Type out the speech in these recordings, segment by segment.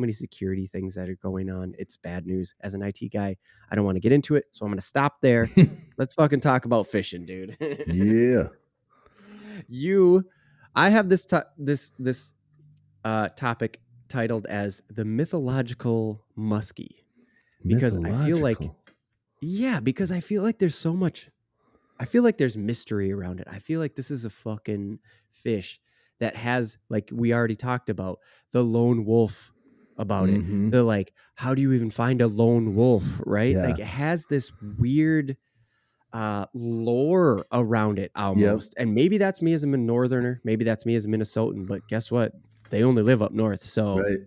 many security things that are going on. It's bad news. As an IT guy, I don't want to get into it, so I'm going to stop there. Let's fucking talk about fishing, dude. Yeah. I have this topic titled as the mythological muskie, because I feel like, because I feel like there's so much. I feel like there's mystery around it. I feel like this is a fucking fish that has, like we already talked about, the lone wolf about it. The like, how do you even find a lone wolf, right? Yeah. Like it has this weird lore around it almost. And maybe that's me as a northerner, maybe that's me as a Minnesotan, but guess what? They only live up north. So Right.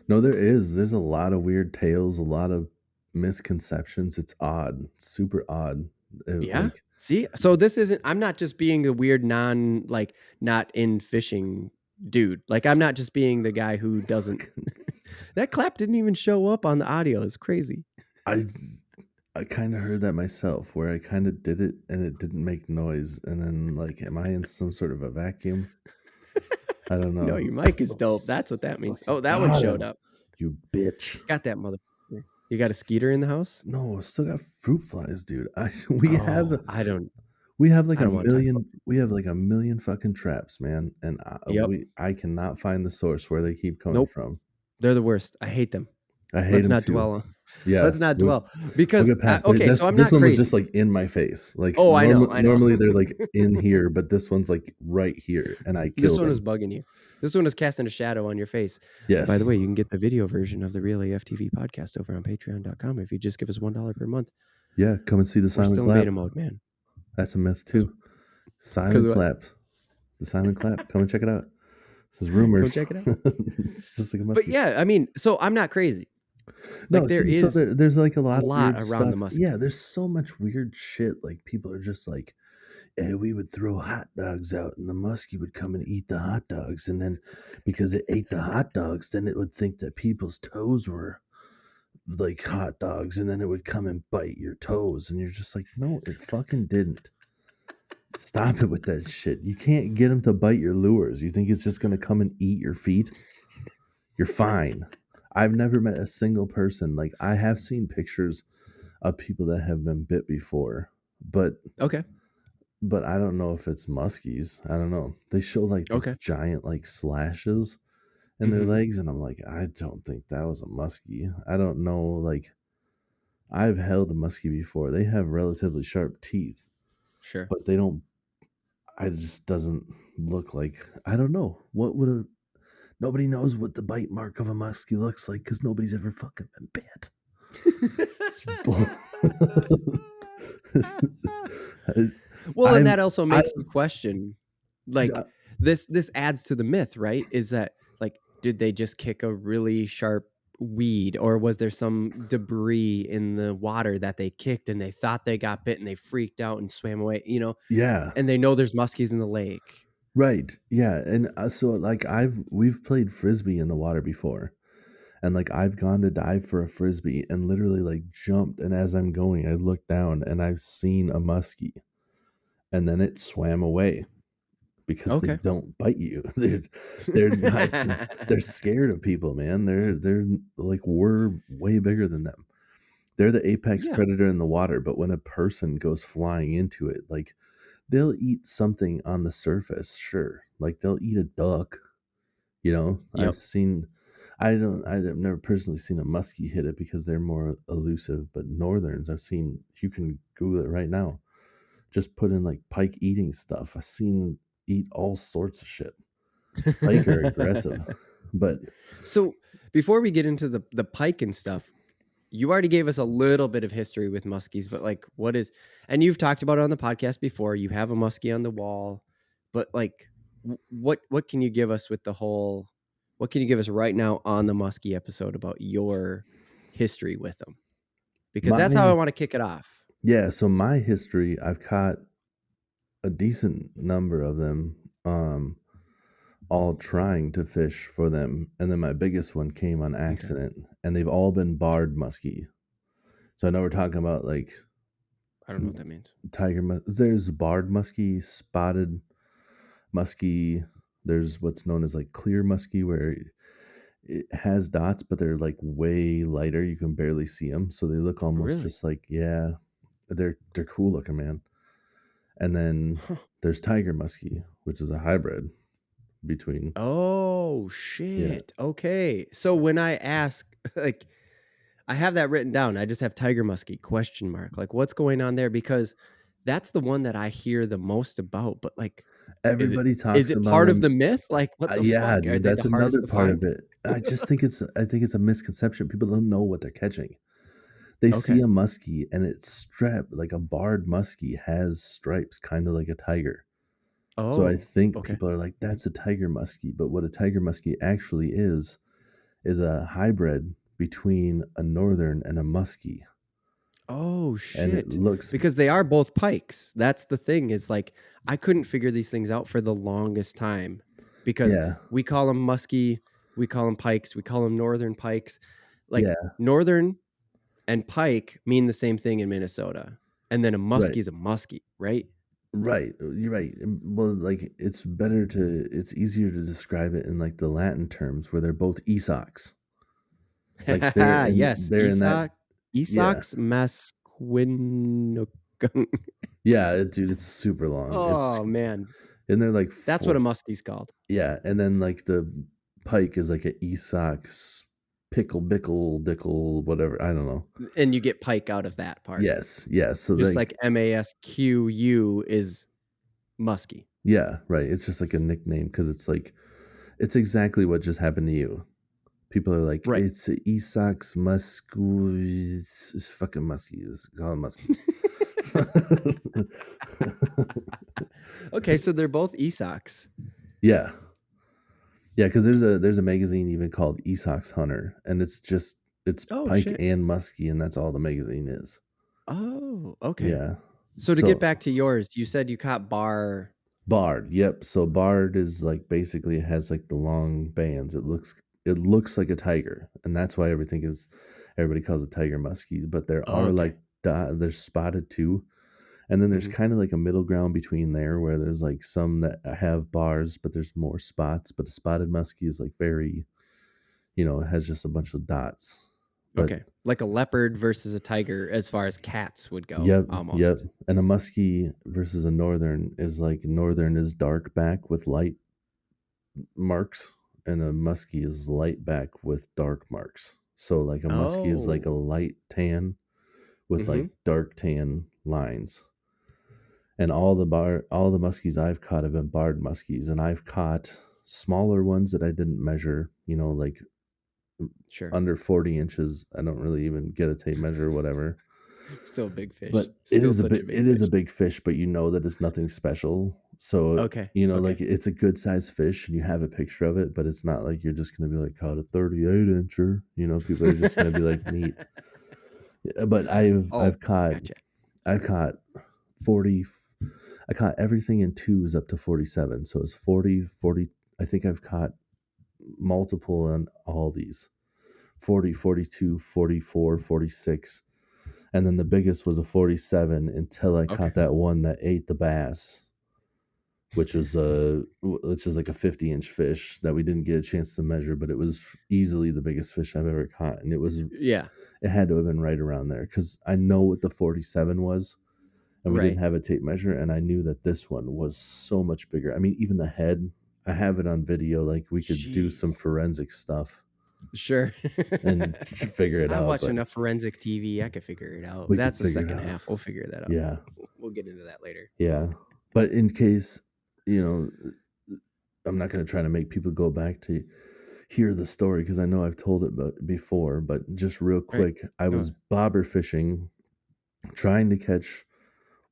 No, there's a lot of weird tales, a lot of misconceptions. It's odd, super odd. Like, see, so this isn't, I'm not just being the weird not in fishing dude. Like I'm not just being the guy who doesn't that clap didn't even show up on the audio. It's crazy. I kind of heard that myself, where I kind of did it and it didn't make noise, and then like, am I in some sort of a vacuum? I don't know. No, your mic is dope. That's what that means. Oh, that one showed up. You bitch. Got that mother. You got a skeeter in the house? No, still got fruit flies, dude. We have like I a don't wanna talk million. about- We have like a million fucking traps, man, and Yep. I cannot find the source where they keep coming from. They're the worst. I hate them. I hate Let's them not too. dwell on. Yeah, Let's not dwell because we'll get past okay. this, So I'm this not one crazy. was just like in my face. Like I know. Normally they're like in here, but this one's like right here, and I killed This one him. is bugging you. This one is casting a shadow on your face. Yes. By the way, you can get the video version of the Real AFTV podcast over on Patreon.com if you just give us $1 per month. Yeah, come and see the silent We're still clap. in beta mode, man. That's a myth too. Silent claps. The silent clap. Come and check it out. This is rumors. Go check it out. It's just like a muskie. But yeah, I mean, so I'm not crazy. No, like there's like a lot of weird around stuff. the muskie. Yeah, there's so much weird shit. Like people are just like, hey, we would throw hot dogs out and the muskie would come and eat the hot dogs, and then because it ate the hot dogs, then it would think that people's toes were like hot dogs, and then it would come and bite your toes, and you're just like, no, it fucking didn't. Stop it with that shit. You can't get them to bite your lures. You think it's just going to come and eat your feet? You're fine. I've never met a single person. Like, I have seen pictures of people that have been bit before, but okay. But I don't know if it's muskies. I don't know. They show like these giant like slashes in their legs, and I'm like, I don't think that was a muskie. I don't know. Like, I've held a muskie before. They have relatively sharp teeth. Sure. But they don't. It just doesn't look like. I don't know. What would a. Nobody knows what the bite mark of a muskie looks like because nobody's ever fucking been bit. Well, and that also makes me question, like, this adds to the myth, right? Is that, like, did they just kick a really sharp weed, or was there some debris in the water that they kicked and they thought they got bit and they freaked out and swam away, you know? Yeah. And they know there's muskies in the lake. Right. Yeah. And so like we've played Frisbee in the water before. And like I've gone to dive for a Frisbee and literally like jumped. And as I'm going, I look down and I've seen a muskie. And then it swam away because they don't bite you. They're not, they're scared of people, man. They're like, we're way bigger than them. They're the apex predator in the water. But when a person goes flying into it, like, they'll eat something on the surface, sure. Like they'll eat a duck, you know. Yep. I've never personally seen a muskie hit it because they're more elusive. But northerns, I've seen. You can Google it right now. Just put in like pike eating stuff. I've seen eat all sorts of shit. Pike are aggressive, but so before we get into the pike and stuff. You already gave us a little bit of history with muskies, but like, what is, and you've talked about it on the podcast before, you have a muskie on the wall, but like, what can you give us with the whole, what can you give us right now on the muskie episode about your history with them? Because that's how I want to kick it off. Yeah. So my history, I've caught a decent number of them, all trying to fish for them, and then my biggest one came on accident, and they've all been barred muskie. So I know we're talking about like, I don't know what that means. There's barred muskie, spotted muskie. There's what's known as like clear muskie, where it has dots, but they're like way lighter. You can barely see them, so they look almost Really? just like, yeah, they're cool looking, man. And then Huh. there's tiger muskie, which is a hybrid between, Oh, yeah, shit. Okay. So when I ask, like, I have that written down. I just have tiger muskie question mark. Like, what's going on there? Because that's the one that I hear the most about. But like, is it everybody is talks it about part of them. the myth? Like, what the Yeah, fuck? Are dude, they the that's hardest another to part find? of it. I think it's a misconception. People don't know what they're catching. They see Okay. a muskie and it's strapped like a barred muskie has stripes, kind of like a tiger. So I Oh, think okay. people are like, that's a tiger muskie. But what a tiger muskie actually is a hybrid between a northern and a muskie. Oh And it shit. looks, Because they are both pikes. That's the thing is like I couldn't figure these things out for the longest time because yeah, we call them muskie, we call them pikes, we call them northern pikes. Like yeah, northern and pike mean the same thing in Minnesota. And then a right, muskie is a muskie, right? right. You're right. Well, like it's easier to describe it in like the Latin terms where they're both Esox. Like Yes, they're in that, yeah. Esox masquinocung. Yeah, dude, it's super long. It's Oh man, and they're like that's what a 4, muskie's called. yeah, and then like the pike is like a Esox pickle bickle dickle whatever, I don't know. And you get pike out of that part. Yes, yes. So Just like like MASQU is musky. yeah, right. It's just like a nickname because it's like it's exactly what just happened to you. People are like, Right. it's a Esox musky, it's fucking musky. It's called musky. Okay, so they're both Esox. Yeah, yeah. Because there's a magazine even called Esox Hunter, and it's Oh pike shit. and musky, and that's all the magazine is. Oh, okay. Yeah. So to get So back to yours, you said you caught bar. Bard, yep. So Bard is like basically it has like the long bands. It looks like a tiger, and that's why everybody calls it tiger muskies. But there are Okay. like there's spotted too, and then there's Hmm. kind of like a middle ground between there where there's like some that have bars, but there's more spots. But the spotted muskie is like very, it has just a bunch of dots. But Okay. Like a leopard versus a tiger as far as cats would go, yep, yep. almost. And a muskie versus a northern is like northern is dark back with light marks, and a muskie is light back with dark marks. So like a muskie is like a Oh. light tan with Hmm. like dark tan lines. And all the muskies I've caught have been barred muskies, and I've caught smaller ones that I didn't measure, like Sure. under 40 inches. I don't really even get a tape measure or whatever. Still a big fish. But Still such a big it is a fish. big fish, but you know that it's nothing special. So, Okay. like Okay. it's a good sized fish and you have a picture of it, but it's not like you're just gonna be like caught a 38 incher. People are just gonna be like neat. But Oh, gotcha. I've caught 40. I caught everything in twos up to 47. So it's 40, 40. I think I've caught multiple on all these 40, 42, 44, 46. And then the biggest was a 47 until I Okay. caught that one that ate the bass, which is like a 50-inch fish that we didn't get a chance to measure, but it was easily the biggest fish I've ever caught, and Yeah. it had to have been right around there because I know what the 47 was, and we didn't Right. have a tape measure, and I knew that this one was so much bigger. I mean, even the head, I have it on video. Like we could do some Jeez. forensic stuff Sure. and figure it I out, watch but enough forensic TV. I could figure it out. we could That's the figure it second out. half. We'll figure that out. Yeah. We'll get into that later. Yeah. But in case, you know, I'm not going to try to make people go back to hear the story because I know I've told it before, but just real Right. quick, I No. was bobber fishing, trying to catch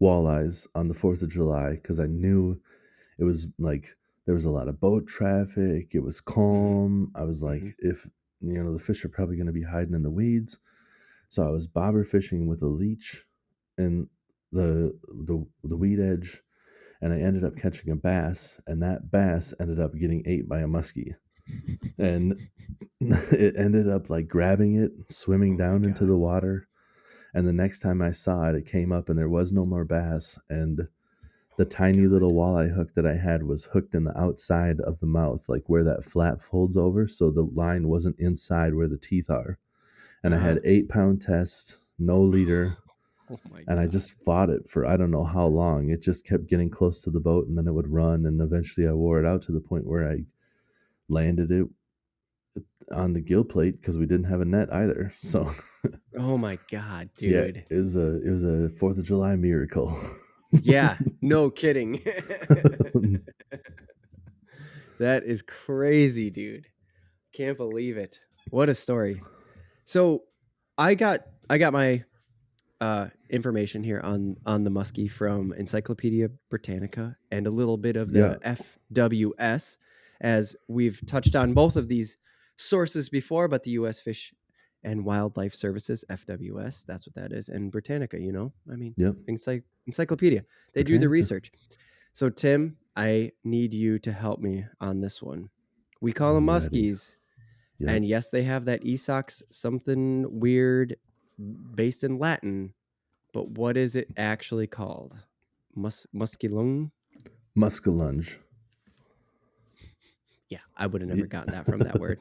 walleyes on the 4th of July because I knew it was like there was a lot of boat traffic. It was Hmm. calm. I was Hmm. like, if, the fish are probably going to be hiding in the weeds. So I was bobber fishing with a leech and the weed edge, and I ended up catching a bass, and that bass ended up getting ate by a muskie. And it ended up like grabbing it, swimming Oh my down into God. the water. And the next time I saw it, it came up and there was no more bass. And The Oh my tiny little God. walleye hook that I had was hooked in the outside of the mouth, like where that flap folds over, so the line wasn't inside where the teeth are. And I Uh-huh. had 8 pound test, no leader, Oh my and I God. just fought it for I don't know how long. It just kept getting close to the boat, and then it would run, and eventually I wore it out to the point where I landed it on the gill plate because we didn't have a net either. So Oh my God, yeah, dude. it was a 4th of July miracle. Yeah, no kidding. That is crazy, dude. Can't believe it. What a story. So I got my information here on the muskie from Encyclopedia Britannica and a little bit of Yeah, the FWS, as we've touched on both of these sources before, but the U.S. Fish and Wildlife Services (FWS), that's what that is, and Britannica. I mean, yep. encyclopedia. They do the Britannica. research. So Tim, I need you to help me on this one. We call them I'm ready. muskies. Yep. And yes, they have that Esox something weird based in Latin, but what is it actually called? Muskellunge? Muskellunge. Yeah, I would have never Ye- gotten that from that word.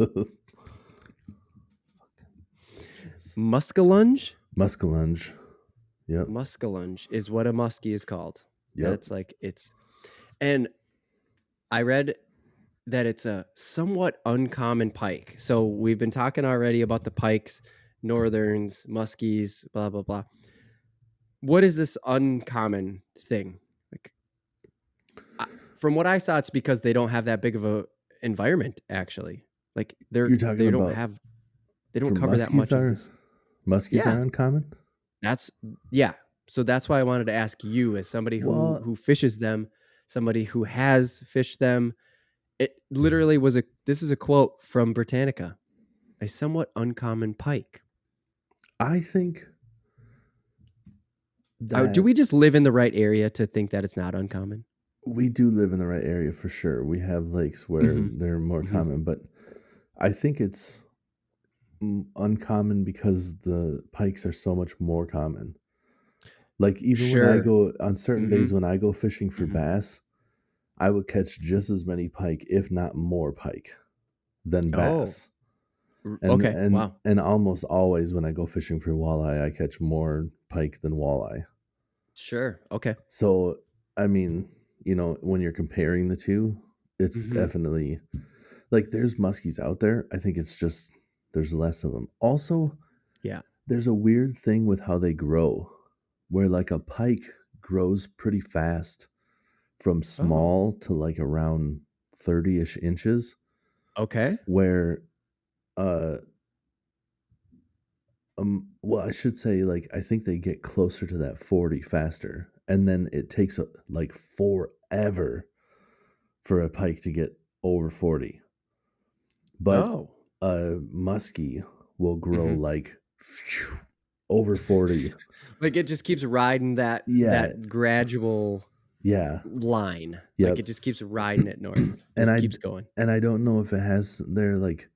Jeez. Muskellunge? Muskellunge. Yep. Muskellunge is what a muskie is called. Yep. That's and I read that it's a somewhat uncommon pike. So we've been talking already about the pikes, northerns, muskies, blah, blah, blah. What is this uncommon thing? Like, from what I saw, it's because they don't have that big of a environment. Actually, like You're talking they don't about have they don't for cover that muskies much of are this. muskies Yeah, are uncommon? that's yeah. So that's why I wanted to ask you, as somebody who Well, who fishes them, somebody who has fished them. It literally was a. This is a quote from Britannica: "A somewhat uncommon pike." I think Do that we just live in the right area to think that it's not uncommon? we do live in the right area for sure. We have lakes where Mm-hmm. they're more Mm-hmm. common, but I think it's uncommon because the pikes are so much more common. Like even when I Sure. go on certain Mm-hmm. days when I go fishing for Mm-hmm. bass, I would catch just as many pike, if not more pike, than Oh, bass. And okay. and Wow. and almost always when I go fishing for walleye, I catch more pike than walleye. Sure. Okay. So, I mean, when you're comparing the two, it's Mm-hmm. definitely like there's muskies out there. I think it's just there's less of them. Also, Yeah. there's a weird thing with how they grow, where like a pike grows pretty fast from Oh. small to like around 30-ish inches, Okay. where uh well, I should say, like, I think they get closer to that 40 faster, and then it takes, like, forever for a pike to get over 40. But Oh. a muskie will grow, Mm-hmm. like, over 40. Like it just keeps riding Yeah, that gradual yeah, line. Like yep. it just keeps riding it north. And Just I keeps going. and I don't know if it has they're, like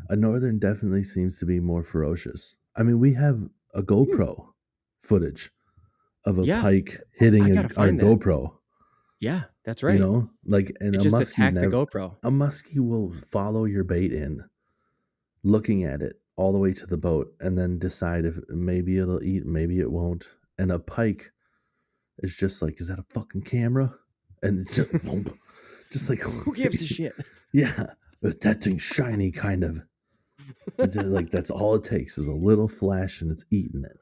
a northern definitely seems to be more ferocious. I mean, we have a Hmm. GoPro footage of a Yeah. pike I hitting gotta our find that. GoPro. Yeah, that's right. Like, and It just attacked the GoPro. a muskie will follow your bait in, looking at it all the way to the boat, and then decide if maybe it'll eat, maybe it won't. And a pike is just like, is that a fucking camera? And it's just, just like, Who gives a shit? yeah, but that thing's shiny, kind of. It's just like that's all it takes is a little flash, and it's eating it.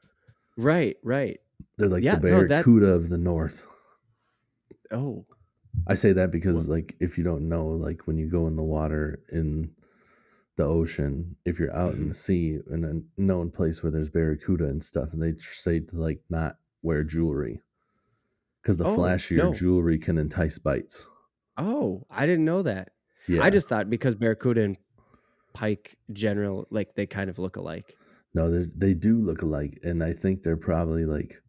Right, right. They're like the Yeah, no, that barracuda of the north. oh. I say that What? because, like, if you don't know, like, when you go in the water in the ocean, if you're out in Mhm. the sea in a known place where there's barracuda and stuff, and they say to like not wear jewelry because the Oh, flashier no. jewelry can entice bites. Oh, I didn't know that. I Yeah, just thought because barracuda and pike general like they kind of look alike. no, they do look alike, and I think they're probably like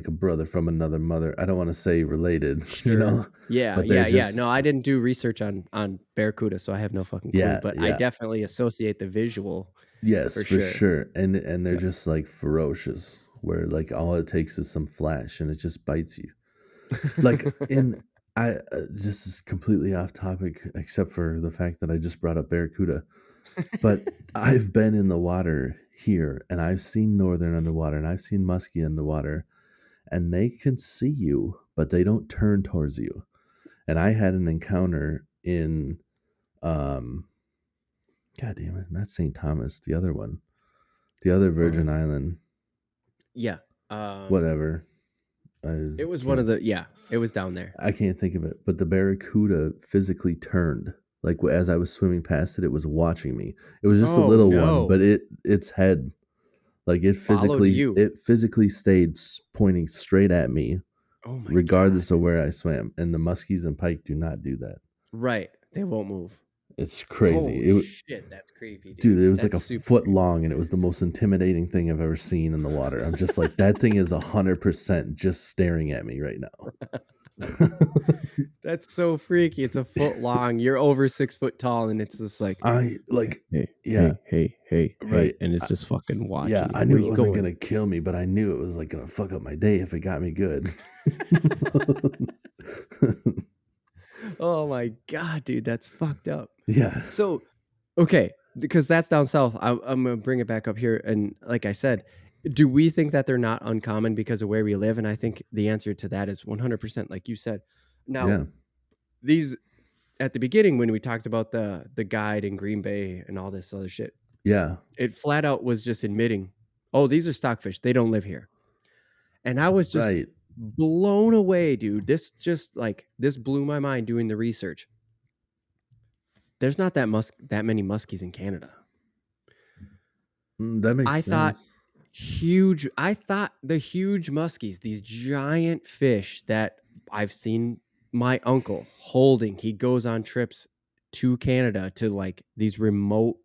a brother from another mother. I don't want to say related, Sure. Yeah, but they're yeah, yeah. just No, I didn't do research on barracuda, so I have no fucking clue, yeah, but I yeah, definitely associate the visual yes, for for sure. sure, and they're Yep. just like ferocious. where like all it takes is some flash and it just bites you. Like in I this is completely off topic except for the fact that I just brought up barracuda. But I've been in the water here and I've seen northern underwater and I've seen muskie underwater and they can see you, but they don't turn towards you. And I had an encounter in um God damn it, not St. Thomas, the other one. The other Virgin Island, Yeah. whatever. It was one of the it was down there. I can't think of it, but the barracuda physically turned. Like as I was swimming past it, it was watching me. It was just a little one, but its head, like it Followed you. physically stayed pointing straight at me, Oh my regardless God. of where I swam. And the muskies and pike do not do that. Right, they won't move. It's crazy. Holy shit, that's creepy, dude. It was that's like a foot long, and it was the most intimidating thing I've ever seen in the water. I'm just like, that thing is 100% just staring at me right now. That's so freaky. It's a foot long. You're over 6 foot tall, and it's just like hey, right, and it's just fucking watching. Yeah, I knew it wasn't gonna kill me, but I knew it was like gonna fuck up my day if it got me good. Oh my God, dude, that's fucked up. Yeah. So, okay, because that's down south. I'm gonna bring it back up here, and like I said, do we think that they're not uncommon because of where we live? And I think the answer to that is 100%, like you said. Now, these at the beginning when we talked about the guide in Green Bay and all this other shit, it flat out was just admitting, oh, these are stockfish. They don't live here. And I was just blown away, dude. This blew my mind doing the research. There's not that many muskies in Canada. That makes sense. I thought the huge muskies, these giant fish that I've seen my uncle holding. He goes on trips to Canada to like these remote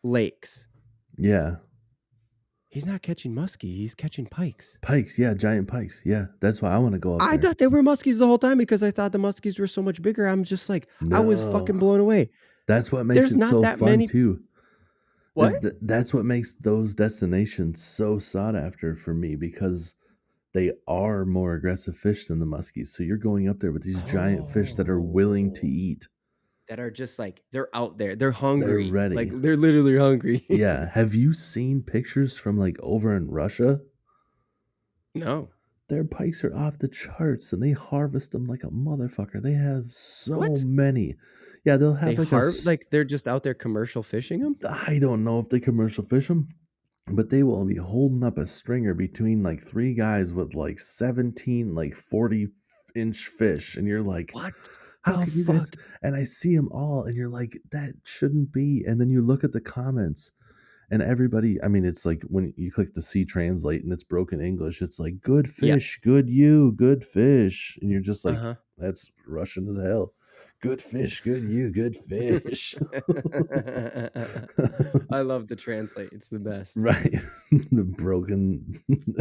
lakes. Yeah. He's not catching muskie. He's catching pikes. Pikes, yeah, giant pikes. Yeah, that's why I want to go up there. I thought they were muskies the whole time because I thought the muskies were so much bigger. I'm just like, I was fucking blown away. That's what makes it so fun too. What? That's what makes those destinations so sought after for me, because they are more aggressive fish than the muskies. So you're going up there with these giant fish that are willing to eat. That are just like, they're out there. They're hungry. They're ready. Like they're literally hungry. Yeah. Have you seen pictures from like over in Russia? No. Their pikes are off the charts and they harvest them like a motherfucker. They have so many. Yeah, they'll have like they're just out there commercial fishing them? I don't know if they commercial fish them, but they will be holding up a stringer between like 3 guys with like 17 like 40-inch fish, and you're like, what? How can you guys? And I see them all, and you're like, that shouldn't be. And then you look at the comments, and everybody, I mean, it's like when you click the C translate and it's broken English, it's like, good fish, good you, good fish. And you're just like, that's Russian as hell. Good fish, good you, good fish. I love the translate. It's the best. Right. The broken,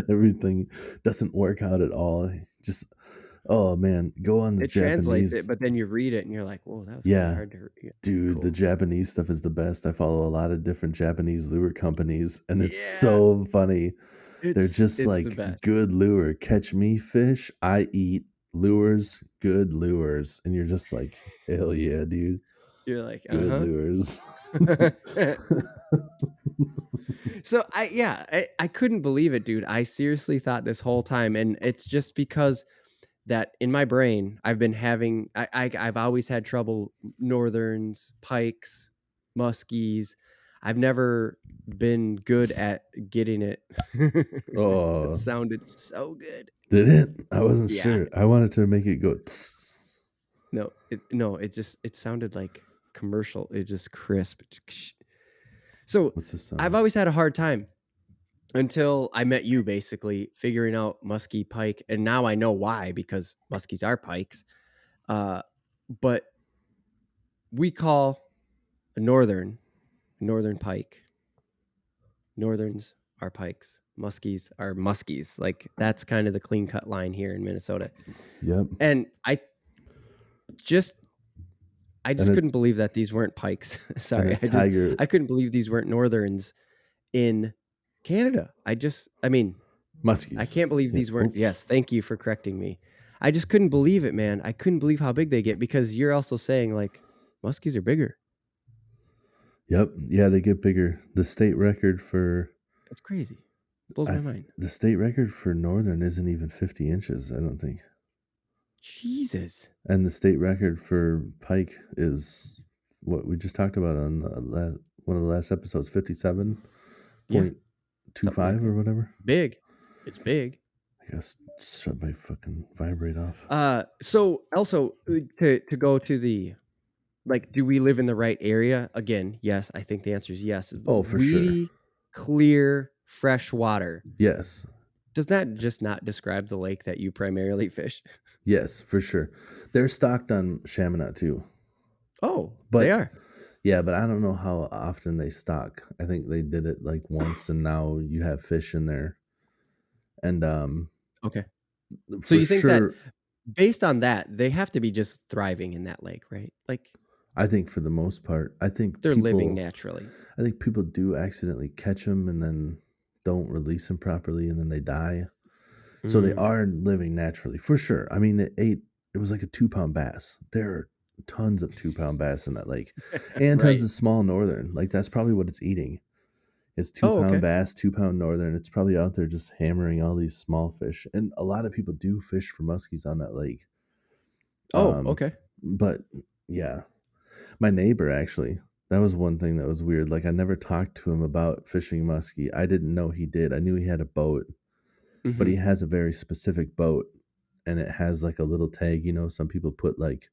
everything doesn't work out at all. Just, oh man, go on the Japanese. Translates it, but then you read it and you're like, whoa, that was kind of hard to read. Dude, cool. The Japanese stuff is the best. I follow a lot of different Japanese lure companies, and it's so funny. They're just like, good lure, catch me fish, I eat lures, good lures. And you're just like, hell yeah, dude. You're like, good lures. So I couldn't believe it, dude. I seriously thought this whole time, and it's just because that in my brain I've been having I've always had trouble northerns, pikes, muskies. I've never been good at getting it. It sounded so good. Did it? I wasn't sure. I wanted to make it go. It sounded like commercial. It just crisp. So what's this sound? I've always had a hard time until I met you, basically figuring out muskie, pike, and now I know why, because muskies are pikes. But we call a northern pike. Northerns are pikes. Muskies are muskies. Like that's kind of the clean cut line here in Minnesota. Yep. And I just couldn't believe that these weren't pikes. Sorry, I couldn't believe these weren't northerns in Canada. I mean, I Muskies. can't believe Yeah. these weren't. Oops. Yes, thank you for correcting me. I just couldn't believe it, man. I couldn't believe how big they get because you're also saying like muskies are bigger. Yep. Yeah, they get bigger. The state record for That's crazy. Blows my mind. the state record for northern isn't even 50 inches, I don't think. Jesus. And the state record for pike is what we just talked about on one of the last episodes, 57.25 Yeah, something like or that. whatever. Big. It's big. I guess shut my fucking vibrate off. So also to go to the like, do we live in the right area? Again, yes. I think the answer is yes. Oh, for sure. Weedy, clear, fresh water. Yes. Does that just not describe the lake that you primarily fish? Yes, for sure. They're stocked on Chaminade too. Oh, But they are. yeah, but I don't know how often they stock. I think they did it like once and now you have fish in there. And Okay. So for you think that sure, based on that, they have to be just thriving in that lake, right? Like I think for the most part, they're living naturally. I think people do accidentally catch them and then don't release them properly and then they die. So they Mm, are living naturally for sure. I mean, it was like a 2 pound bass. There are tons of 2 pound bass in that lake and tons right. of small northern. Like that's probably what it's eating. It's two Oh, pound okay. bass, 2 pound northern. It's probably out there just hammering all these small fish. And a lot of people do fish for muskies on that lake. Oh, Um, okay. but yeah, my neighbor actually, that was one thing that was weird. Like I never talked to him about fishing muskie. I didn't know he did. I knew he had a boat, but Mm-hmm. he has a very specific boat and it has like a little tag, some people put like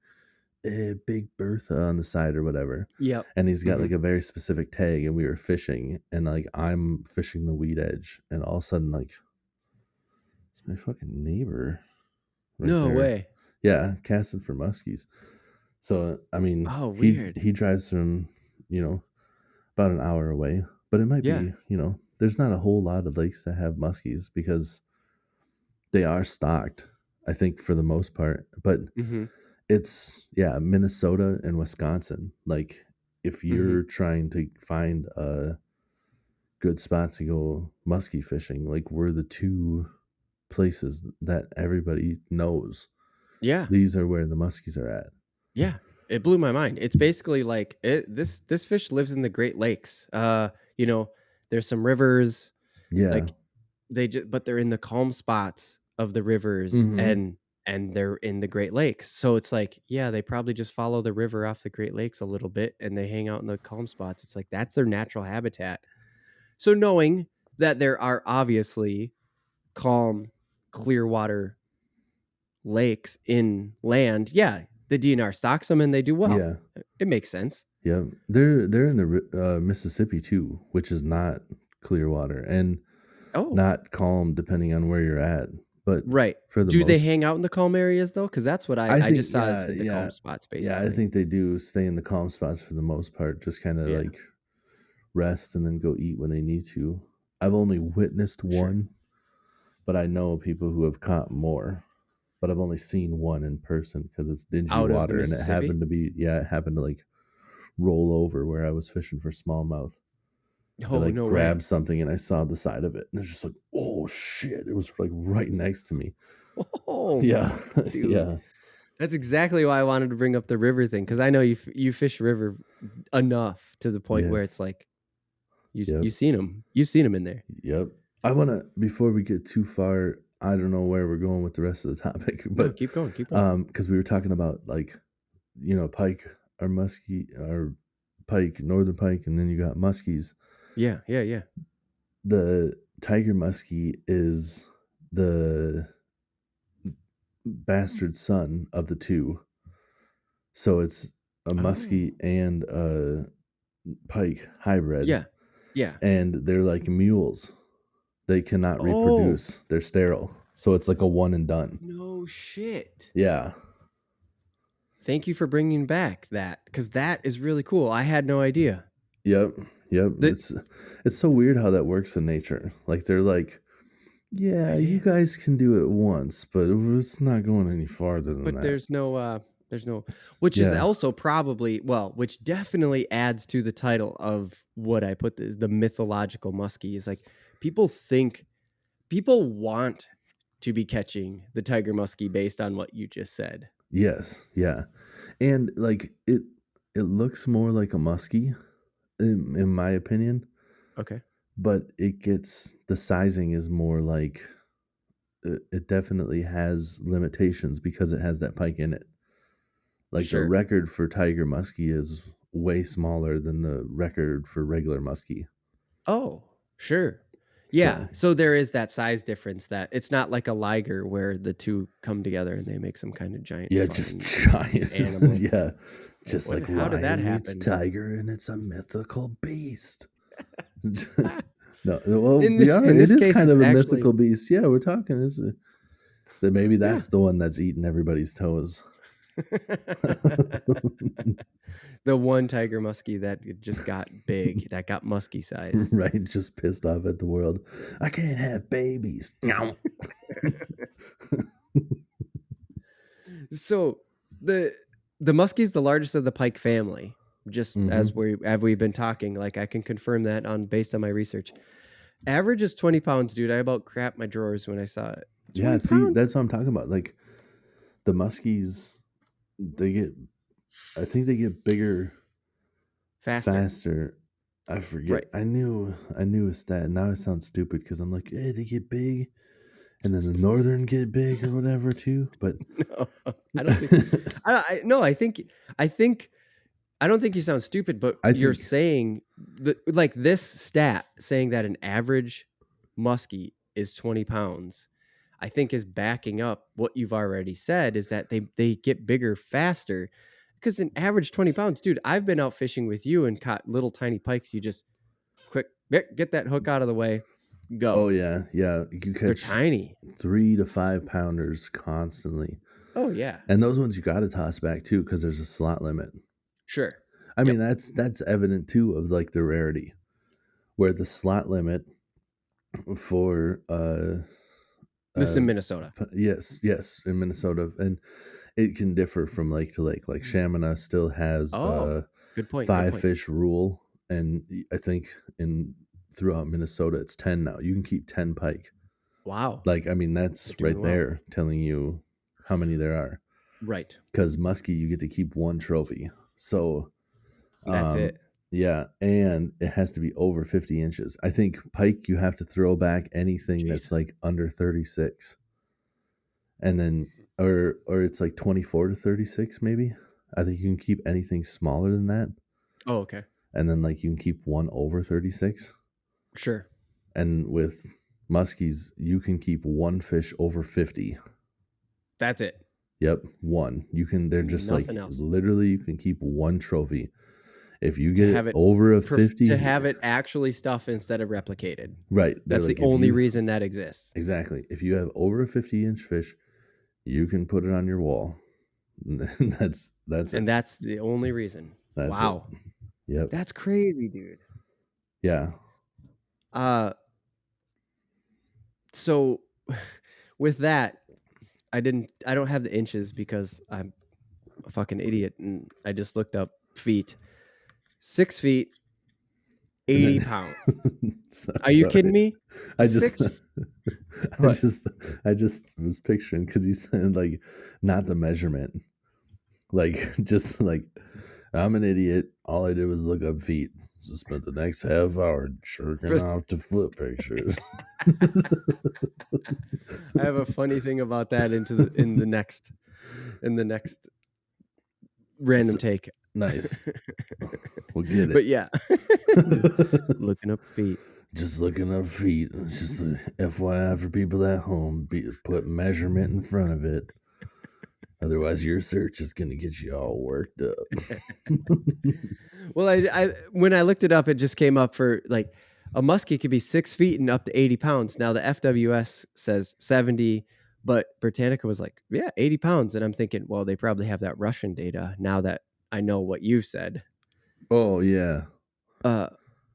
Big Bertha on the side or whatever. Yep. And he's got Mm-hmm. like a very specific tag and we were fishing and like I'm fishing the weed edge and all of a sudden like it's my fucking neighbor right No there. way. Yeah, casting for muskies. So I mean, Oh, he weird. he drives from, about an hour away, but it might Yeah. be, there's not a whole lot of lakes that have muskies because they are stocked, I think for the most part. But Mm-hmm. it's Minnesota and Wisconsin. Like if Mm-hmm. you're trying to find a good spot to go muskie fishing, like we're the two places that everybody knows. Yeah. These are where the muskies are at. Yeah. It blew my mind. It's basically like this fish lives in the Great Lakes. You know, there's some rivers, Yeah. like but they're in the calm spots of the rivers Mm-hmm. and they're in the Great Lakes. So it's like, yeah, they probably just follow the river off the Great Lakes a little bit and they hang out in the calm spots. It's like that's their natural habitat. So knowing that there are obviously calm, clear water lakes in land, yeah, the DNR stocks them and they do well. Yeah. It makes sense. Yeah. They're in the Mississippi too, which is not clear water and Oh, not calm depending on where you're at. But right. for the Do they most hang out in the calm areas though? Because that's what I I think just saw as the yeah. calm spots, Yeah, I basically. think they do stay in the calm spots for the most part, just kind of Yeah, like rest and then go eat when they need to. I've only witnessed for sure. one, but I know people who have caught more. But I've only seen one in person because it's dingy Out of the water and Mississippi. it happened to like roll over where I was fishing for smallmouth. I Oh, like no way. grabbed something and I saw the side of it and it's just like, oh shit. It was like right next to me. Oh, Yeah. dude. Yeah. That's exactly why I wanted to bring up the river thing because I know you fish river enough to the point where it's Yes. like Yep. you've seen them. You've seen them in there. Yep. I want to, before we get too far, I don't know where we're going with the rest of the topic, No, but keep going. Keep going. because we were talking about like, pike or muskie or pike, northern pike, and then you got muskies. Yeah, yeah, yeah. The tiger muskie is the bastard son of the two. So it's a Oh, muskie and a pike hybrid, yeah, yeah. and they're like mules. They cannot Oh, reproduce. They're sterile. So it's like a one and done. no shit. Yeah. Thank you for bringing back that because that is really cool. I had no idea. Yep. Yep. That It's so weird how that works in nature. Like they're like, yeah, it you is. guys can do it once, but it's not going any farther than But that. there's no which is Yeah. also probably which definitely adds to the title of what I put this the mythological muskie is like people want to be catching the tiger muskie based on what you just said. Yes, yeah. And like it looks more like a muskie in my opinion, Okay. but the sizing is more like it definitely has limitations because it has that pike in it. Like the Sure. record for tiger muskie is way smaller than the record for regular muskie. Oh, sure. Yeah. So So there is that size difference that it's not like a liger where the two come together and they make some kind of giant yeah, just fucking giant. animal. Yeah, just like How did that lion meets happen? tiger, and it's a mythical beast. Ah, No, well, in it this is case, kind it's of a actually mythical beast. Yeah, we're talking that maybe yeah. that's the one that's eating everybody's toes. The one tiger muskie that just got big, that got musky size. Right, just pissed off at the world. I can't have babies. No. So the muskie's the largest of the pike family. Just as we've been talking, like I can confirm that based on my research. Average is 20 pounds, dude. I about crapped my drawers when I saw it. Yeah, 20 see, pounds? that's what I'm talking about. Like the muskies, I think they get bigger faster. I forget. Right. I knew a stat. Now I sound stupid because I'm like, hey, they get big, and then the northern get big or whatever too. But No, I don't think. No, I think. I don't think you sound stupid, but I you're think saying that, like this stat saying that an average muskie is 20 pounds. I think is backing up what you've already said is that they get bigger faster because an average 20 pounds, dude. I've been out fishing with you and caught little tiny pikes. You just quick get that hook out of the way, oh go. yeah, you They're catch tiny. 3 to 5 pounders constantly, Oh yeah, and those ones you got to toss back too because there's a slot limit. sure. I Yep. mean that's evident too of like the rarity, where the slot limit for This is in Minnesota. yes in Minnesota, and it can differ from lake to lake. Like Chaminade still has Oh, a good point. Good 5 point. fish rule, and I think in throughout Minnesota it's 10 now. You can keep 10 pike. Wow, Like I mean they're that's doing right well. there telling you how many there are. Right. Because muskie you get to keep 1 trophy. So That's it. yeah, and it has to be over 50 inches. I think pike you have to throw back anything that's Jesus. like under 36, and then or it's like 24 to 36 maybe. I think you can keep anything smaller than that, Oh, okay. and then like you can keep one over 36. Sure. And with muskies you can keep one fish over 50. That's it. Yep, one. You can they're just like Nothing else. literally you can keep one trophy. If you To get it have it over a to 50, have it actually stuff instead of replicated. right, they're That's the like if only you reason that exists. exactly, if you have over a 50-inch fish, you can put it on your wall. That's it. And that's the only reason. That's it. Wow. Yep. That's crazy, dude. Yeah. Uh so with that, I don't have the inches because I'm a fucking idiot and I just looked up feet. 6 feet, And 80 then pounds. so, Are you kidding sorry. me? I just 6 I What? just I just was picturing because you said like not the measurement. Like just like I'm an idiot. All I did was look up feet. Just spent the next half hour jerking off to foot pictures. I have a funny thing about that in the next random So, take. nice. We'll get But it. yeah, just looking up feet. Just looking up feet. It's just a FYI for people at home. Put measurement in front of it. Otherwise, your search is going to get you all worked up. Well, I when I looked it up, it just came up for like a muskie could be 6 feet and up to 80 pounds. Now the FWS says 70, but Britannica was like, yeah, 80 pounds. And I'm thinking, well, they probably have that Russian data now that I know what you've said. Oh, yeah.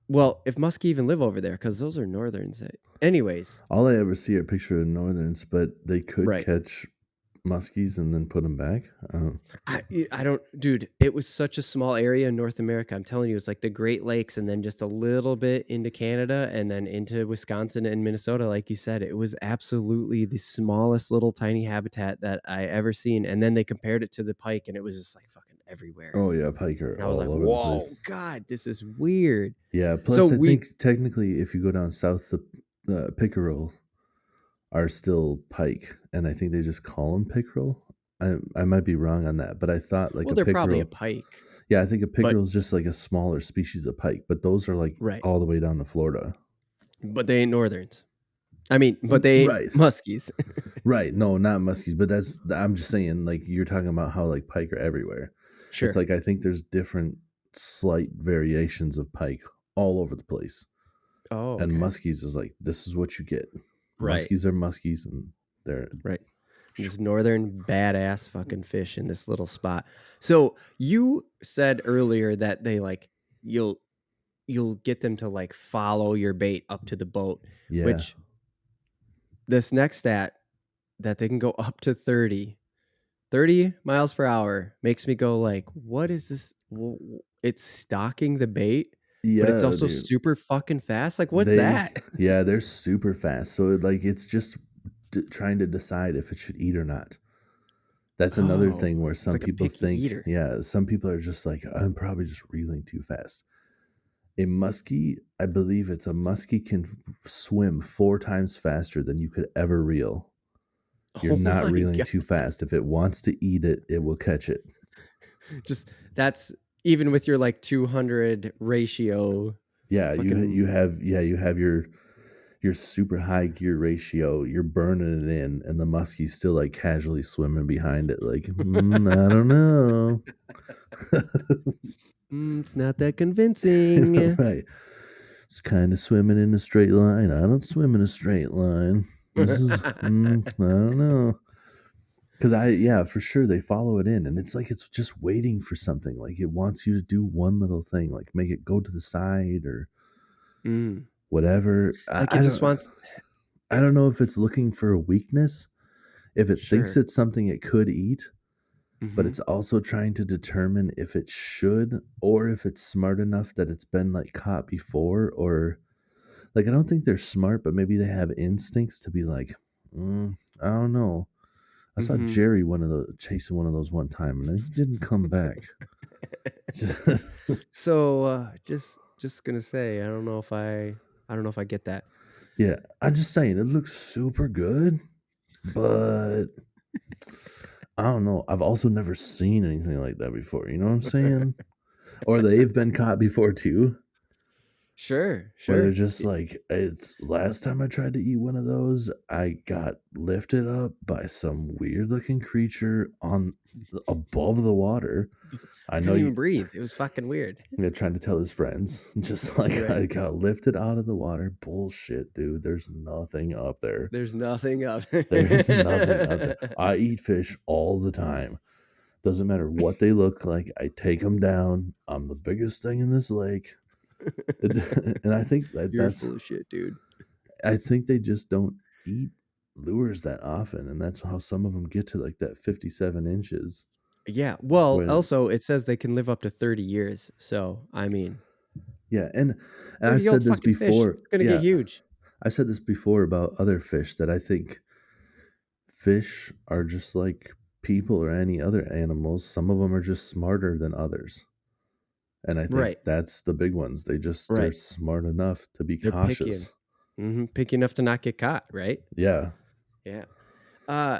Well, if muskie even live over there, because those are northerns. Anyways, All I ever see are pictures of northerns, but they could right. catch muskies and then put them back. I don't, dude. It was such a small area in North America. I'm telling you, it's like the Great Lakes, and then just a little bit into Canada, and then into Wisconsin and Minnesota. Like you said, it was absolutely the smallest little tiny habitat that I ever seen. And then they compared it to the pike, and it was just like fucking everywhere. Oh yeah, pike are And I was like, all over the whoa, place. God, this is weird. Yeah. So Plus, I think technically, if you go down south, the pickerel are still pike, and I think they just call them pickerel. I might be wrong on that, but I thought like well, a they're probably a pickerel. pike, Yeah, I think a but pickerel is just like a smaller species of pike, but those are like right, all the way down to Florida. but they ain't northerns. I mean, but they ain't Right. muskies. Right. No, not muskies, but I'm just saying, like, you're talking about how like pike are everywhere. It's Sure. like I think there's different slight variations of pike all over the place. Oh, And okay. muskies is like, this is what you get. Right. Muskies are muskies, and they're Right. This northern badass fucking fish in this little spot. So you said earlier that they like you'll get them to like follow your bait up to the boat, yeah. which this next stat that they can go up to 30 miles per hour makes me go like, what is this? It's stalking the bait, but it's Yeah, also dude. super fucking fast. Like, what's that? They're super fast. So like it's just trying to decide if it should eat or not. That's another Oh, thing where it's some like a people picky think, eater. yeah, some people are just like, I'm probably just reeling too fast. A muskie, I believe it's a muskie can swim 4 times faster than you could ever reel. You're Oh not my reeling God. too fast. If it wants to eat it, it will catch it. Just that's even with your like 200 ratio. Yeah, Fucking you have your super high gear ratio. You're burning it in, and the muskie's still like casually swimming behind it, like I don't know. it's not that convincing. Right. It's kind of swimming in a straight line. I don't swim in a straight line. This is I don't know. Cause yeah, for sure they follow it in, and it's like it's just waiting for something. Like it wants you to do one little thing, like make it go to the side or Mm. whatever. Like it just wants I it, don't know if it's looking for a weakness, if it thinks sure. it's something it could eat, but Hmm. it's also trying to determine if it should or if it's smart enough that it's been like caught before, or like I don't think they're smart, but maybe they have instincts to be like, I don't know. I saw Hmm. Jerry chasing one of those one time, and then he didn't come back. So just gonna say, I don't know if I get that. Yeah, I'm just saying it looks super good, but I don't know. I've also never seen anything like that before. You know what I'm saying? Or they've been caught before too, Sure, where they're sure. just like, it's last time I tried to eat one of those, I got lifted up by some weird looking creature on above the water. I know Couldn't you. even breathe. It was fucking weird. Trying to tell his friends, just like Right. I got lifted out of the water. Bullshit, dude. There's nothing up there. There's nothing up. There's nothing up there. I eat fish all the time. Doesn't matter what they look like. I take them down. I'm the biggest thing in this lake. And I think You're full of shit, dude. I think they just don't eat lures that often, and that's how some of them get to like that 57 inches. Yeah. Well, When also it says they can live up to 30 years. So, I mean, yeah, and I've 30-year-old said this fucking fish. before. It's gonna get Yeah, huge. I said this before about other fish that I think fish are just like people or any other animals. Some of them are just smarter than others. And I think Right. that's the big ones. They're Right. smart enough to be They're picky. cautious. Picky enough to not get caught, right? Yeah. Yeah. Uh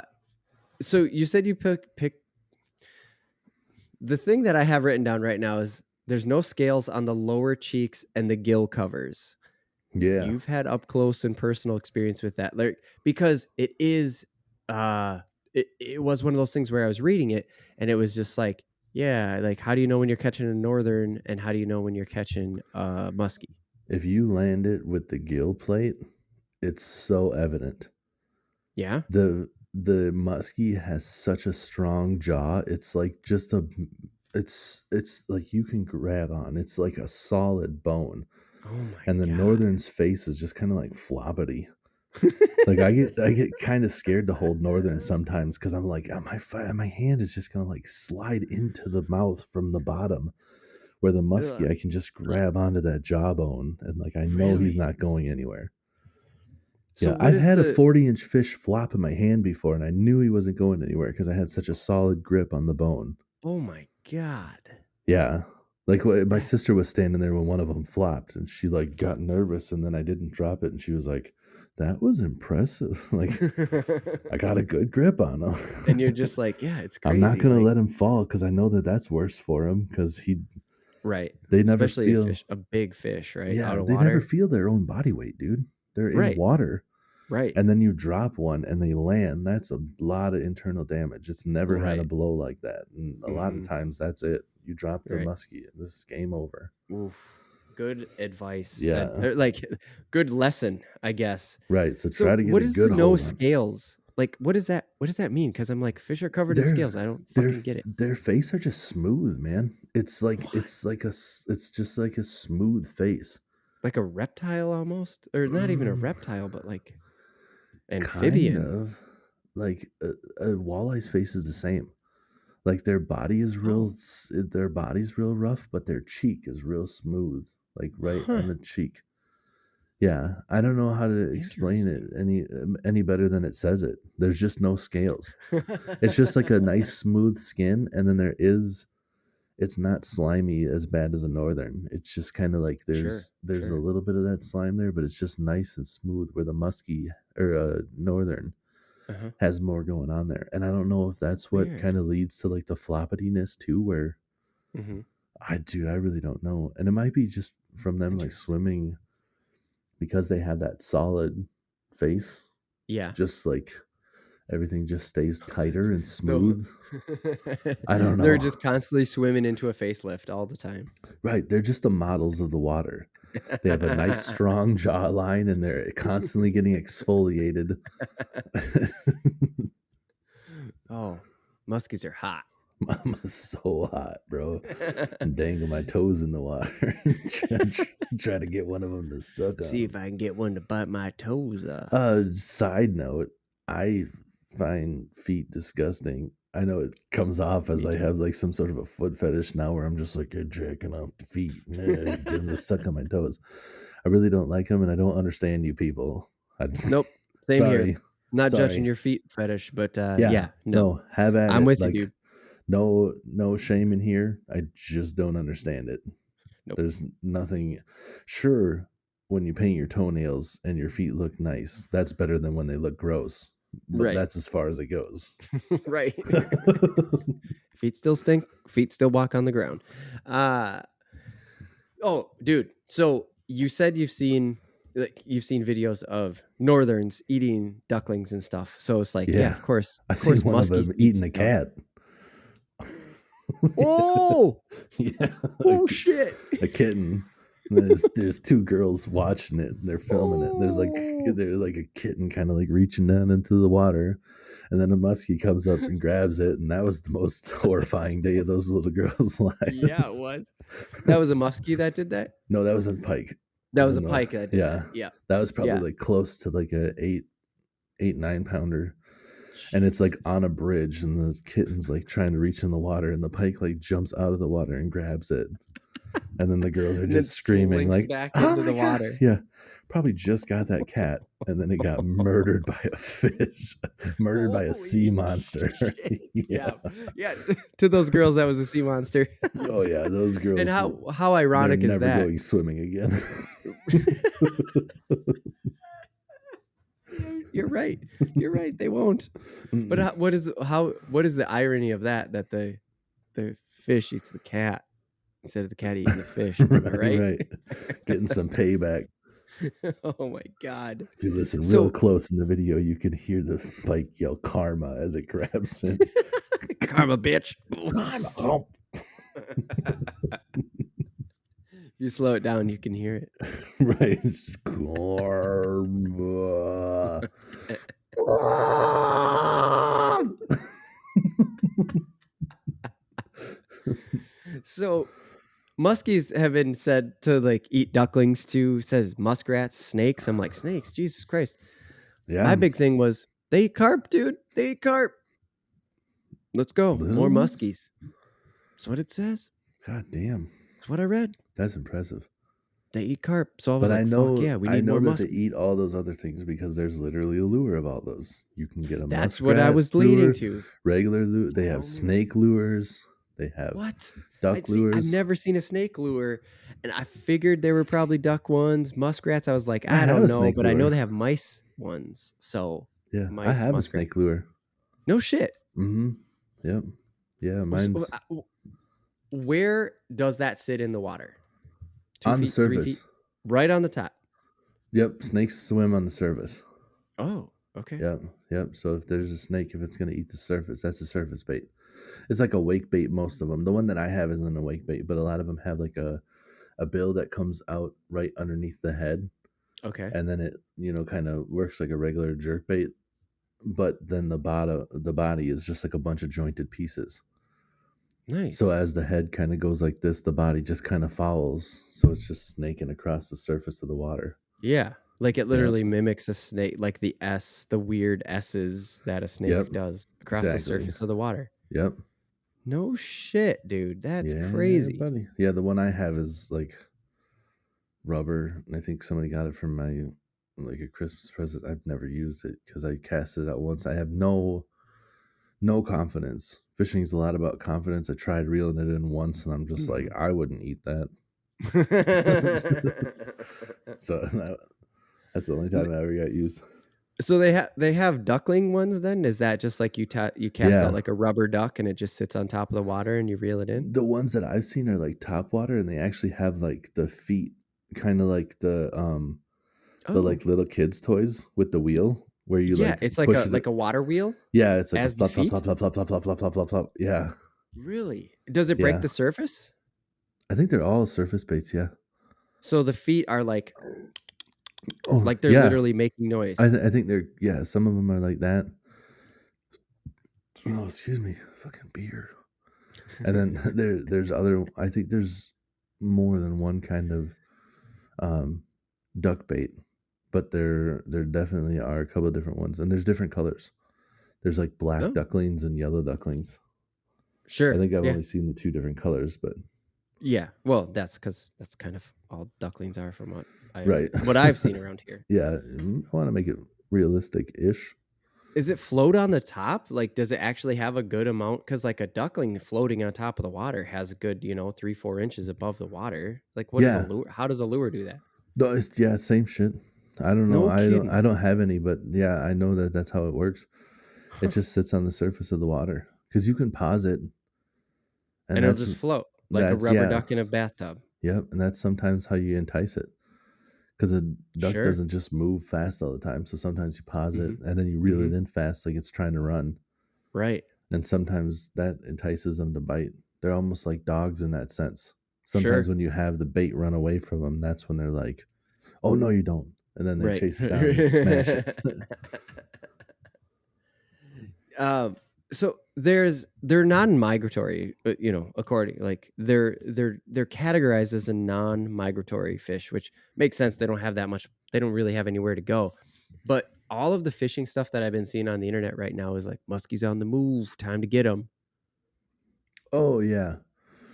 so you said you pick the thing that I have written down right now is there's no scales on the lower cheeks and the gill covers. Yeah. You've had up close and personal experience with that. Like, because it is it was one of those things where I was reading it and it was just like, yeah, like how do you know when you're catching a northern and how do you know when you're catching muskie? If you land it with the gill plate, it's so evident. Yeah. The muskie has such a strong jaw. It's like just it's like you can grab on. It's like a solid bone. Oh my And the God. northern's face is just kind of like floppity. Like I get kind of scared to hold northern sometimes because I'm like, oh, my hand is just gonna like slide into the mouth from the bottom. Where the muskie, Ugh, I can just grab onto that jawbone and like I know he's really? not going anywhere. So Yeah, what I've is had a the? 40-inch fish flop in my hand before, and I knew he wasn't going anywhere because I had such a solid grip on the bone. Oh my god, Yeah. Like my that. sister was standing there when one of them flopped, and she like got nervous, and then I didn't drop it, and she was like, "That was impressive. Like I got a good grip on And you're him." just like, yeah, it's I'm not crazy. gonna Like, let him fall because I know that that's worse for him because right. they never Especially feel. a big fish, right? Out Yeah, of they never water. feel their own body weight, dude. They're in Right. water. Right. And then you drop one and they land. That's a lot of internal damage. It's never had a Right. blow like that. And a lot of Mm-hmm. times that's it. You drop the Right. muskie, this is game over. Oof. Good advice. Yeah. Like good lesson, I guess. Right. So So try to get what a is the good no hold on. scales? Like what is that? What does that mean? Because I'm like, fish are covered in Their scales. I don't their fucking get it. their face are just smooth, man. What? It's just like a smooth face. Like a reptile almost? Or not even a Mm, reptile, but like kind amphibian. of like a walleye's face is the same. Like Oh. their body's real rough, but their cheek is real smooth, like right Huh. on the cheek. Yeah, I don't know how to explain it Interesting. any better than it says it. There's just no scales. It's just like a nice smooth skin, and then it's not slimy as bad as a northern. It's just kind of like Sure. there's a Sure. little bit of that slime there, but it's just nice and smooth. Where the musky or northern Uh-huh. has more going on there. And I don't know if that's what Weird. kind of leads to like the floppityness too, where Mm-hmm. I really don't know. And it might be just from them like Interesting. swimming because they have that solid face, Yeah. just like everything just stays tighter and No. smooth. I don't They're know. just constantly swimming into a facelift all the time. Right. They're just the models of the water. They have a nice strong jawline and they're constantly getting exfoliated. Oh, muskies are hot. Mama's so hot, bro. I'm dangling my toes in the water, try to get one of them to suck on See them. if I can get one to bite my toes off. Side note, I find feet disgusting. I know it comes off as Me I too. have like some sort of a foot fetish now where I'm just like, you're jacking off the feet, get them to suck on my toes. I really don't like them, and I don't understand you people. Nope. Same here. Sorry, Not judging sorry. your feet fetish, but Yeah, yeah, no. no, have at I'm it. with you, Like, dude. no shame in here. I just don't understand it. Nope. There's nothing. Sure, when you paint your toenails and your feet look nice, that's better than when they look gross. But Right. that's as far as it goes. Right. Feet still stink. Feet still walk on the ground. Uh oh, dude. So you said you've seen videos of northerns eating ducklings and stuff. So it's like, yeah, Yeah, of course, I of seen course, one of muskies them eat eating a stuff. cat. Oh, Yeah, oh shit. a kitten. There's two girls watching it. And they're filming it. There's like Oh. they're like a kitten kind of like reaching down into the water, and then a muskie comes up and grabs it, and that was the most horrifying day of those little girls' Yeah, it lives. was. That was a muskie that did that. No, that was in Pike. It That was was a in the pike that did that. yeah. Yeah, That was probably yeah. like close to like a 8 9 pounder, and it's like Jesus. on a bridge, and the kitten's like trying to reach in the water, and the pike like jumps out of the water and grabs it, and then the girls are And then just screaming slinks like, back "Oh into my the god!" water. Yeah, probably just got that cat, and then it got murdered by a fish, murdered by a sea Holy monster. shit. Yeah. Yeah. Yeah. To those girls, that was a sea monster. Oh yeah, those And girls. how They're ironic is never that? going swimming again. You're right. You're right. They won't. But Mm-mm. what is the irony of that? That the fish eats the cat instead of the cat eating the fish. Am I Right, right? right. Getting some payback. Oh my god. If you listen real So close in the video, you can hear the pike yell karma as it grabs him. karma, bitch. Karma. If you slow it down, you can hear it. Right. It's karma. So muskies have been said to like eat ducklings too. Says muskrats, snakes. I'm like, snakes, Jesus Christ. Yeah. My big thing was they eat carp, dude. They eat carp. Let's go. Little More ones? muskies. That's what it says. God damn. That's what I read. That's impressive. They eat carp. So I was But like, fuck yeah, we I need know more that they muskies. eat all those other things because there's literally a lure about those. You can get a That's what I muskrat was leading lure, to. regular lure. They have Tell me more. snake lures. They have What? duck I've lures. never seen a snake lure, and I figured there were probably duck ones, muskrats. I was like, I I have don't a know, snake but I know lure. they have mice ones. So Yeah, I mice, have a muskrat. snake lure. No shit. Mm-hmm. Yep. Yeah, So, mine's where does that sit in the water? 2 on the feet, 3 feet, surface. right on the top. Yep, snakes swim on the surface. Oh, okay. Yep, yep. So if there's a snake, if it's gonna eat the surface, that's a surface bait. It's like a wake bait. Most of them. The one that I have isn't a wake bait, but a lot of them have like a bill that comes out right underneath the head, Okay. and then it kind of works like a regular jerk bait. But then the body is just like a bunch of jointed pieces. So Nice. as the head kind of goes like this, the body just kind of follows. So it's just snaking across the surface of the water. Yeah. Like it Yep. literally mimics a snake, like the weird S's that a snake Yep. does across the Exactly. surface of the water. Yep. No shit, dude. That's Yeah, crazy. buddy. Yeah, the one I have is like rubber, and I think somebody got it from my like a Christmas present. I've never used it because I cast it out once. I have no confidence. Fishing is a lot about confidence. I tried reeling it in once, and I'm just like, I wouldn't eat that. So that's the only time I ever got used. So they have duckling ones then? Is that just like you cast Yeah. out like a rubber duck and it just sits on top of the water and you reel it in? The ones that I've seen are like top water, and they actually have like the feet, kind of like the Oh, like little kids toys with the wheel where you yeah, like it's like push a it. water wheel Yeah, it's like a as the flop flop feet? flop flop flop flop flop flop flop flop. Yeah, Really? Does it break yeah. the surface? I think they're all surface baits. Yeah. So the feet are like Oh they're yeah. literally making noise. I think they're some of them are like that. Oh, excuse me, fucking beer. And then there's other. I think there's more than one kind of duck bait, but there definitely are a couple of different ones, and there's different colors. There's like black Oh, ducklings and yellow ducklings. I sure. think I've Yeah. only seen the two different colors, but Yeah. Well, that's because that's kind of all ducklings are from right. what I've seen around here. Yeah, I want to make it realistic-ish. Is it float on the top? Like, does it actually have a good amount? Because like a duckling floating on top of the water has a good, 3-4 inches above the water. Like, what is a Yeah, lure? How does a lure do that? no, it's same shit. I don't know. No kidding. I don't have any, but yeah, I know that that's how it works. It Huh. just sits on the surface of the water because you can pause it, and And it'll just float like a rubber yeah, duck in a bathtub. yep, and that's sometimes how you entice it because a duck Sure. doesn't just move fast all the time. So sometimes you pause it Mm-hmm. and then you reel it in fast, like it's trying to run, Right. and sometimes that entices them to bite. They're almost like dogs in that sense. Sometimes Sure. when you have the bait run away from them, that's when they're like, "Oh no, you don't," and then they Right. chase it down and smash it. So they're non-migratory, according like they're categorized as a non-migratory fish, which makes sense. They don't have that much. They don't really have anywhere to go. But all of the fishing stuff that I've been seeing on the internet right now is like muskies on the move, time to get them. Oh yeah,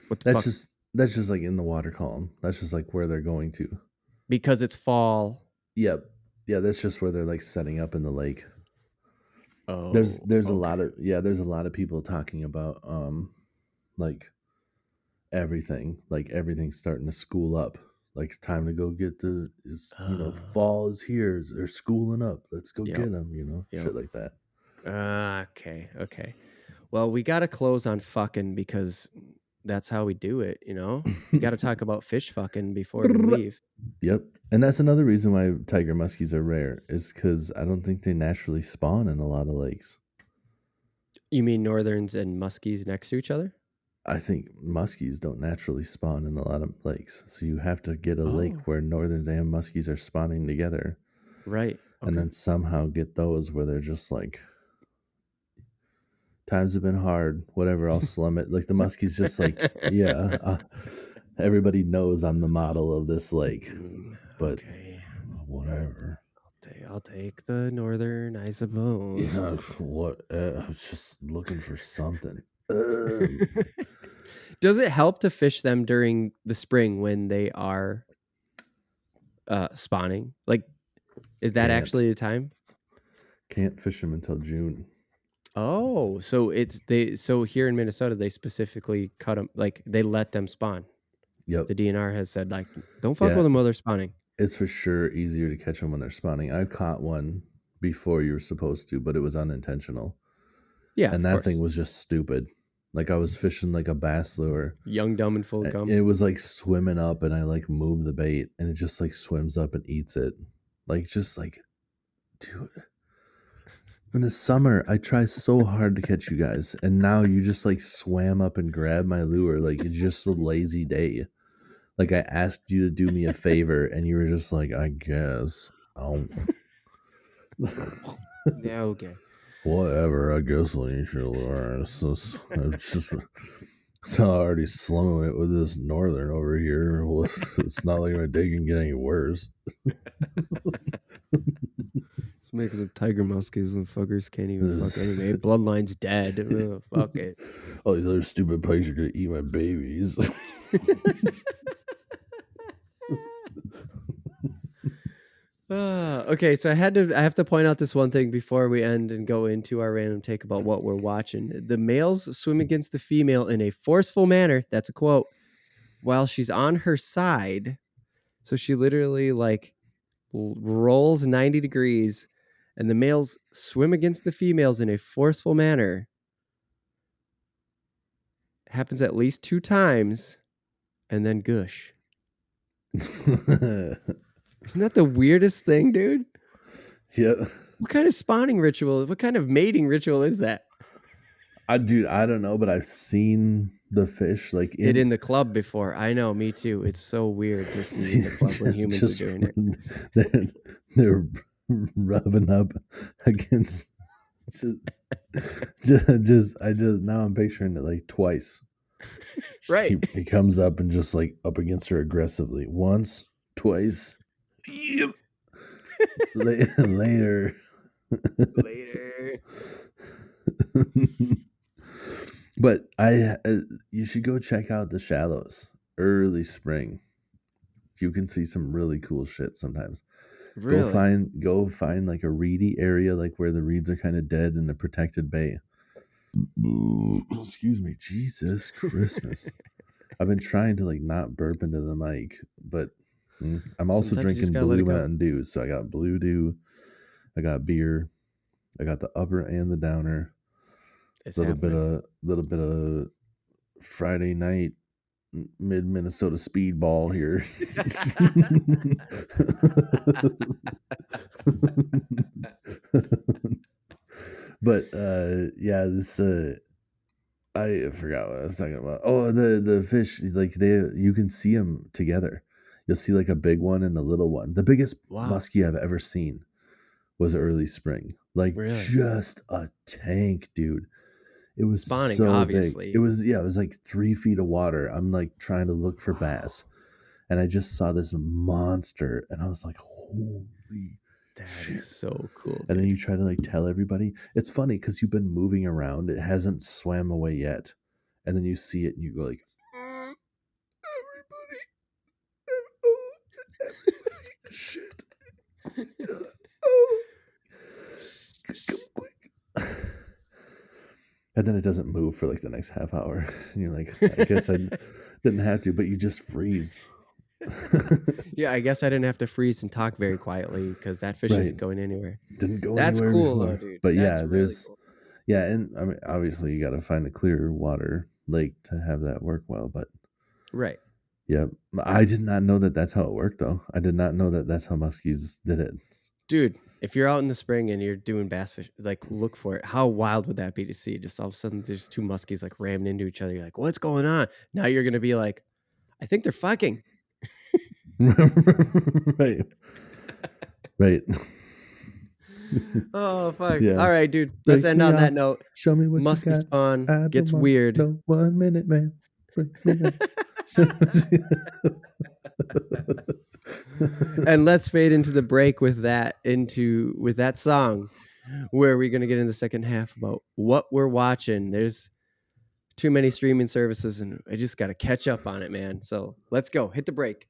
What the fuck? that's just like in the water column. That's just like where they're going to. Because it's fall. Yep, yeah, that's just where they're like setting up in the lake. Oh, There's a okay. lot of there's a lot of people talking about like everything's starting to school up. Like time to go get fall is here. They're schooling up. Let's go Yep. get them. Yep. Shit like that. Okay. Well, we got to close on fucking because that's how we do it, We got to talk about fish fucking before we leave. Yep. And that's another reason why tiger muskies are rare is because I don't think they naturally spawn in a lot of lakes. You mean northerns and muskies next to each other? I think muskies don't naturally spawn in a lot of lakes. So you have to get a lake where northerns and muskies are spawning together. Right. Okay. And then somehow get those where they're just like, times have been hard, whatever, I'll slum it. Like the muskies just like, everybody knows I'm the model of this lake, but okay. whatever. I'll I'll take the northern, I suppose. Yeah, what? I was just looking for something. Does it help to fish them during the spring when they are spawning? Like, is that Can't actually the time? can't fish them until June. Oh, so so here in Minnesota they specifically cut them, like they let them spawn. Yep. The DNR has said like, don't fuck Yeah, with them while they're spawning. it's for sure easier to catch them when they're spawning. I've caught one before you were supposed to, but it was unintentional. Yeah, And of that thing course. was just stupid. Like I was fishing like a bass lure. Young, dumb, and full of And cum. it was like swimming up and I like move the bait and it just like swims up and eats it. Like just like dude. In the summer, I try so hard to catch you guys, and now you just like swam up and grabbed my lure. Like it's just a lazy day. Like I asked you to do me a favor, and you were just like, I guess. Oh, Yeah, okay. whatever. I guess I'll eat your lure. It's just so I already slumming it with this northern over here. Well, it's not like my day can get any worse. Just make some tiger muskies and fuckers can't even fuck anyway. Bloodline's dead. Ugh, fuck it. All these other stupid pikes are gonna eat my babies. Okay, so I have to point out this one thing before we end and go into our random take about what we're watching. The males swim against the female in a forceful manner. That's a quote. While she's on her side, so she literally like rolls 90 degrees, and the males swim against the females in a forceful manner. Happens at least 2 times, and then gush. Isn't that the weirdest thing, dude? Yeah. What kind of spawning ritual? What kind of mating ritual is that? I don't know, but I've seen the fish like It in the club before. I know, me too. It's so weird to see in the club when humans are doing it. They're rubbing up against just, I just now I'm picturing it like twice. Right. He comes up and just like up against her aggressively. Once, twice. Yep. Later. Later. But you should go check out the shallows early spring. You can see some really cool shit sometimes. Really? Go find like a reedy area, like where the reeds are kind of dead in a protected bay. Excuse me, Jesus Christmas. I've been trying to like not burp into the mic, but I'm also Sometimes you just drinking gotta let Blue it go. Mountain Dew. So I got Blue Dew, I got beer, I got the upper and the downer. It's Little happening. bit of Friday night mid Minnesota speedball here. But yeah, this I forgot what I was talking about. Oh, the fish, like you can see them together. You'll see like a big one and a little one. The biggest Wow. muskie I've ever seen was early spring. Like Really? just a tank, dude. It was Spawning, so big. obviously. It was like 3 feet of water. I'm like trying to look for Wow. bass. And I just saw this monster and I was like, holy That is shit. so cool, And then dude. you try to like tell everybody. It's funny because you've been moving around. It hasn't swam away yet. And then you see it and you go like, everybody, everybody, shit. Oh, come quick. And then it doesn't move for like the next half hour. And you're like, I guess I didn't have to, but you just freeze. Yeah, I guess I didn't have to freeze and talk very quietly because that fish Right. isn't going anywhere. Didn't go That's anywhere cool, before. though, dude. But That's yeah, really cool. yeah, and I mean, obviously you got to find a clear water lake to have that work well. But Right. yeah, I did not know that that's how it worked, though. I did not know that that's how muskies did it. Dude, if you're out in the spring and you're doing bass fish, like look for it. How wild would that be to see? Just all of a sudden there's 2 muskies like ramming into each other. You're like, what's going on? Now you're gonna be like, I think they're fucking. Right. Right. Oh fuck. Yeah. All right, dude. Let's Break end me on that off. note. Show me what Musky you got. spawn I gets don't want weird. no 1 minute, man. Break me off. And let's fade into the break with that song, where we're going to get in the second half about what we're watching. There's too many streaming services and I just got to catch up on it, man. So let's go. Hit the break.